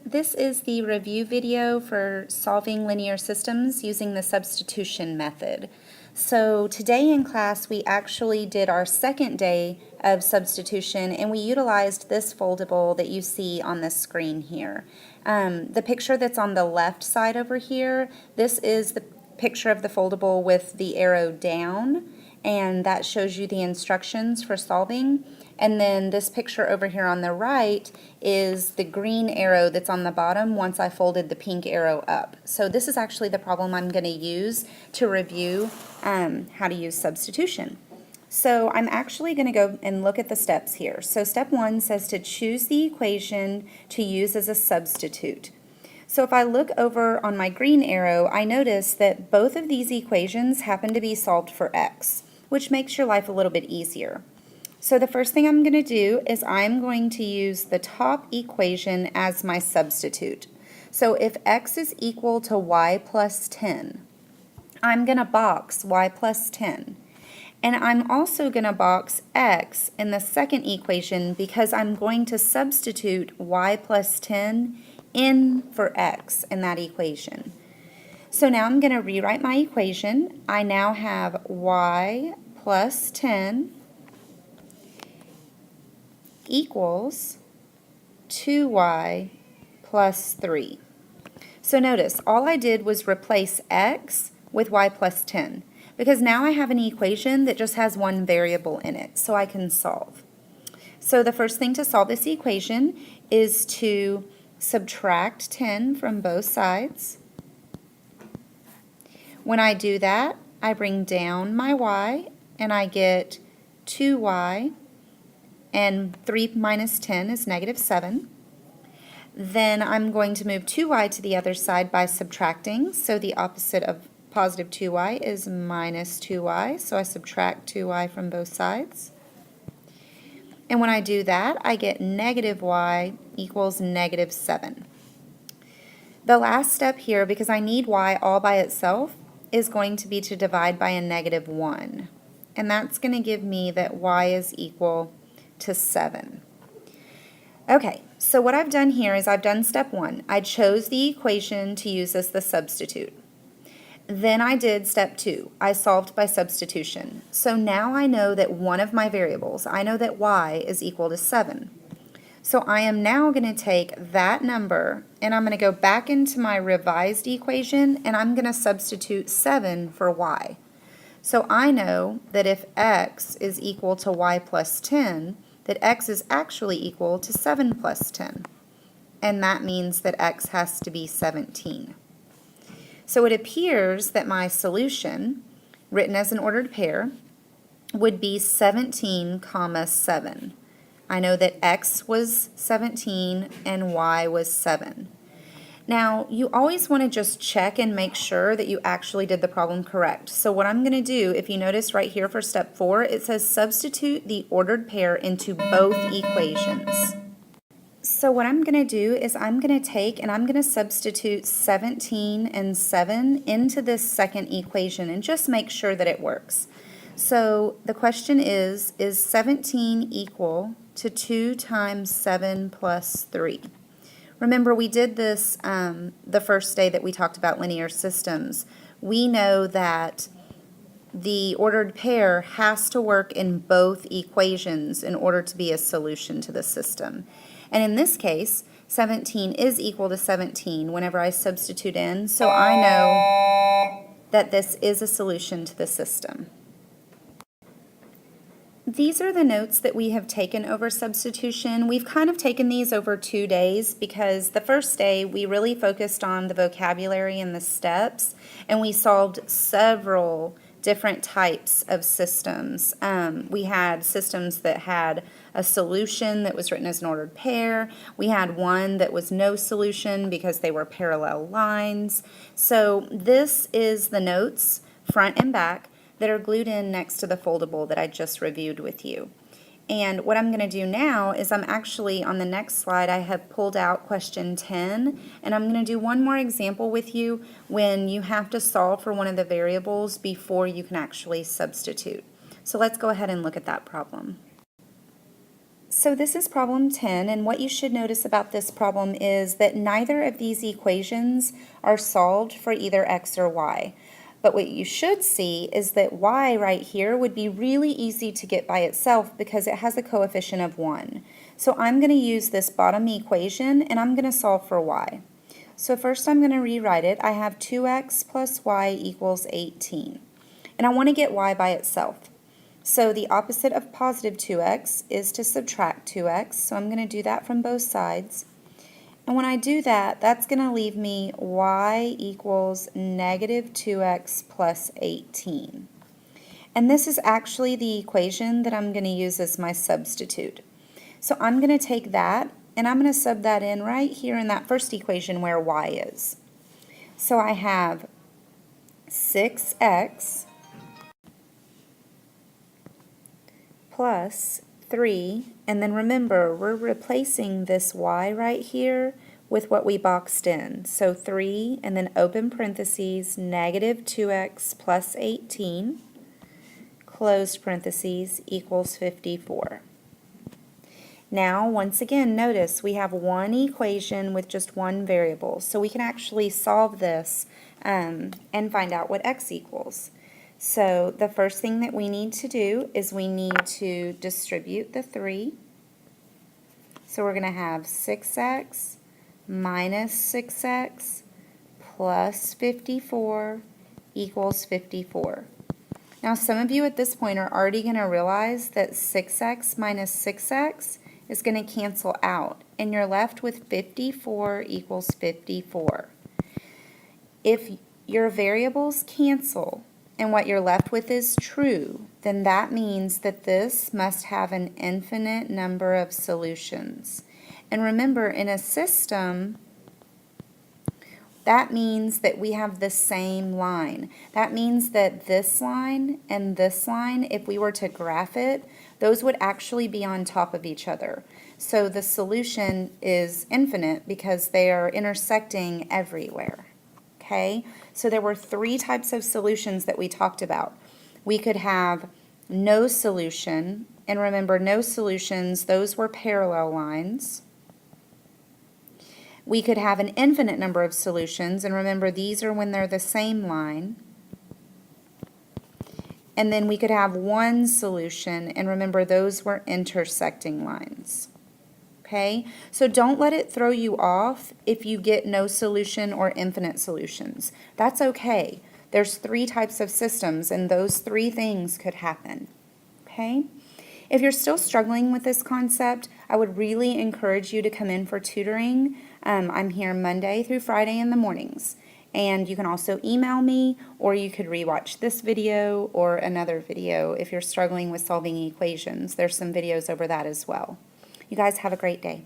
This is the review video for solving linear systems using the substitution method. So today in class we actually did our second day of substitution and we utilized this foldable that you see on the screen here. The picture that's on the left side over here, this is the picture of the foldable with the arrow down, and that shows you the instructions for solving. And then this picture over here on the right is the green arrow that's on the bottom once I folded the pink arrow up. So this is actually the problem I'm going to use to review how to use substitution. So I'm actually going to go and look at the steps here. So step 1 says to choose the equation to use as a substitute. So if I look over on my green arrow, I notice that both of these equations happen to be solved for x, which makes your life a little bit easier. So the first thing I'm going to do is I'm going to use the top equation as my substitute. So if x is equal to y plus 10, I'm going to box y plus 10. And I'm also going to box x in the second equation because I'm going to substitute y plus 10 in for x in that equation. So now I'm going to rewrite my equation. I now have y plus 10 equals 2y plus 3. So notice, all I did was replace x with y plus 10 because now I have an equation that just has one variable in it, so I can solve. So the first thing to solve this equation is to subtract 10 from both sides. When I do that, I bring down my y and I get 2y, and 3 minus 10 is negative 7. Then I'm going to move 2y to the other side by subtracting, so the opposite of positive 2y is minus 2y, so I subtract 2y from both sides. And when I do that, I get negative y equals negative 7. The last step here, because I need y all by itself, is going to be to divide by a negative 1. And that's going to give me that y is equal to 7. Okay, so what I've done here is I've done step 1. I chose the equation to use as the substitute. Then I did step 2. I solved by substitution. So now I know that one of my variables, I know that y is equal to 7. So I am now going to take that number and I'm going to go back into my revised equation and I'm going to substitute 7 for y. So I know that if x is equal to y plus 10, that x is actually equal to 7 plus 10. And that means that x has to be 17. So it appears that my solution, written as an ordered pair, would be 17, 7. I know that x was 17 and y was 7. Now, you always want to just check and make sure that you actually did the problem correct. So what I'm going to do, if you notice right here for step 4, it says substitute the ordered pair into both equations. So what I'm going to do is I'm going to take and I'm going to substitute 17 and 7 into this second equation and just make sure that it works. So the question is 17 equal to 2 times 7 plus 3? Remember, we did this the first day that we talked about linear systems. We know that the ordered pair has to work in both equations in order to be a solution to the system. And in this case, 17 is equal to 17 whenever I substitute in, so I know that this is a solution to the system. These are the notes that we have taken over substitution. We've kind of taken these over 2 days because the first day we really focused on the vocabulary and the steps, and we solved several different types of systems. We had systems that had a solution that was written as an ordered pair. We had one that was no solution because they were parallel lines. So this is the notes, front and back, that are glued in next to the foldable that I just reviewed with you. And what I'm going to do now is I'm actually, on the next slide, I have pulled out question 10, and I'm going to do one more example with you when you have to solve for one of the variables before you can actually substitute. So let's go ahead and look at that problem. So this is problem 10, and what you should notice about this problem is that neither of these equations are solved for either x or y. But what you should see is that y right here would be really easy to get by itself because it has a coefficient of 1. So I'm going to use this bottom equation and I'm going to solve for y. So first I'm going to rewrite it. I have 2x plus y equals 18. And I want to get y by itself. So the opposite of positive 2x is to subtract 2x. So I'm going to do that from both sides. And when I do that, that's going to leave me y equals negative 2x plus 18. And this is actually the equation that I'm going to use as my substitute. So I'm going to take that and I'm going to sub that in right here in that first equation where y is. So I have 6x plus 3, and then remember, we're replacing this y right here with what we boxed in. So 3, and then open parentheses, negative 2x plus 18, closed parentheses, equals 54. Now, once again, notice we have one equation with just one variable, so we can actually solve this and find out what x equals. So the first thing that we need to do is we need to distribute the 3. So we're going to have 6x minus 6x plus 54 equals 54. Now some of you at this point are already going to realize that 6x minus 6x is going to cancel out, and you're left with 54 equals 54. If your variables cancel, and what you're left with is true, then that means that this must have an infinite number of solutions. And remember, in a system, that means that we have the same line. That means that this line and this line, if we were to graph it, those would actually be on top of each other. So the solution is infinite because they are intersecting everywhere. Okay, so there were 3 types of solutions that we talked about. We could have no solution, and remember, no solutions, those were parallel lines. We could have an infinite number of solutions, and remember, these are when they're the same line. And then we could have one solution, and remember, those were intersecting lines. Okay, so don't let it throw you off if you get no solution or infinite solutions. That's okay. There's 3 types of systems, and those 3 things could happen. Okay, if you're still struggling with this concept, I would really encourage you to come in for tutoring. I'm here Monday through Friday in the mornings, and you can also email me, or you could rewatch this video or another video if you're struggling with solving equations. There's some videos over that as well. You guys have a great day.